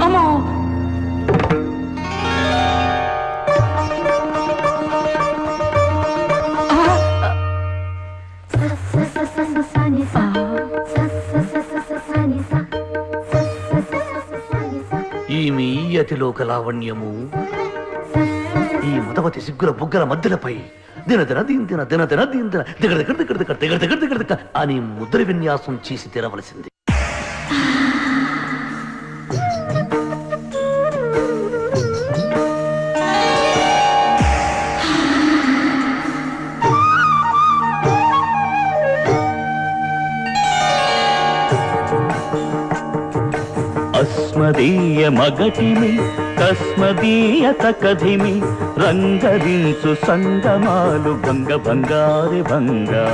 అమ్మో ఈమె అతిలోక లావణ్యము ఈ మదవతి సిగ్గుల బుగ్గల మధ్యలపై దినదిన దీందిన దినదిన దీందిన దిగడ దిగడ దిగడ దిగడ దిగడ దిగడ దిగడ దిగడ అని ముద్ర విన్యాసం చేసి తెరవలసింది. అస్మదీయ మగటిమి తస్మదీయ తకధిమి రంగరించు సంగమాలు భంగ భంగారి భంగా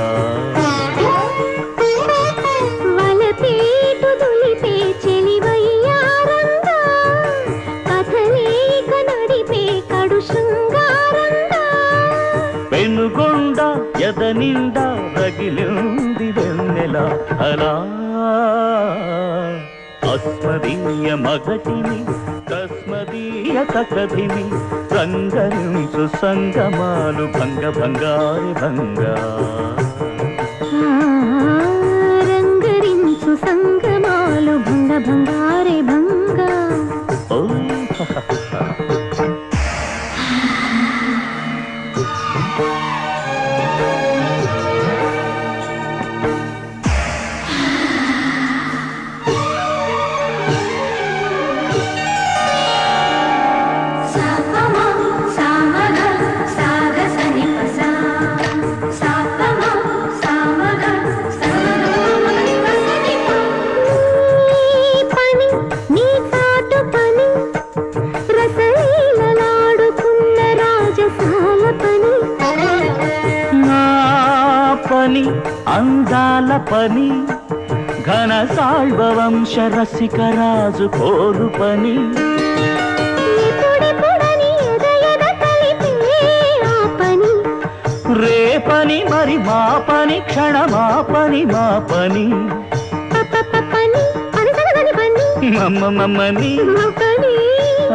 పెనుగొండ ఎదనిండా రగిలింది వెన్నెల అలా అస్మదీయ మగటిని తస్మదీయ తకధిమి రంగరించు సంగమాలు భంగ భంగారి భంగా రంగరించు సంగమాలు భంగ భంగారి భంగా. ఓ పని అందాల పని ఘన సాల్వ వంశ రసిక రాజు కోరు పని రేపని మరి మా పని క్షణమా పని మా పని మమ్మని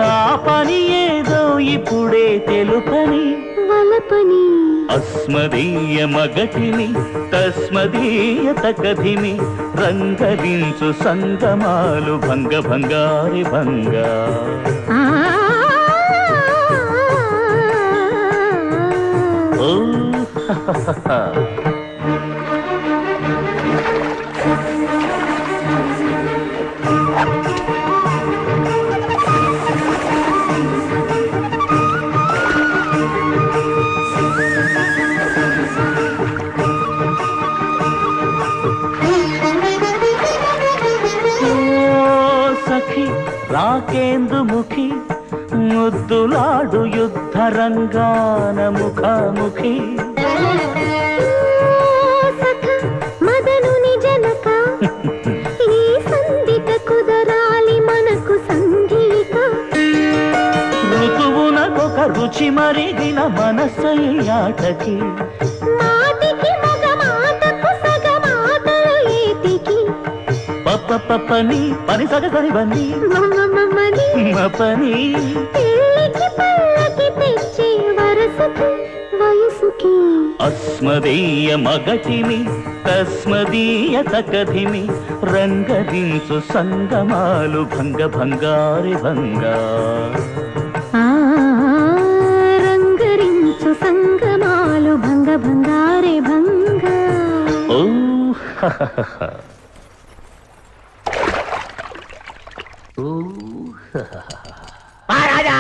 ఆ పని ఏదో ఇప్పుడే తెలుపని వలపని అస్మదీయ మగటిని తస్మదీయ తకధిమి రంగరించు సంగమాలు భంగ భంగారి భంగా ఓ రాకేందుముఖి ముద్దులాడు యుద్ధ రంగాన ముఖాముఖి మదనుని జనక ఈ సంధిక కుదరాలి మనకు సంగీత ఋతువునకొక రుచి మరిగిన మనసయ్యాటకి మాటికి మగ మాటకు సగ మాటలు ఏటికి పని పని సగసరి బన్ని పని పెళ్ళికి పల్లకి తెచ్చే వరసకు వయసుకి అస్మదీయ మగటిని తస్మదీయ తకధిమి రంగరించు సంగమాలు భంగ భంగారి భంగా రంగరించు సంగమాలు భంగ భంగారి భంగా. ఓ మహారాజా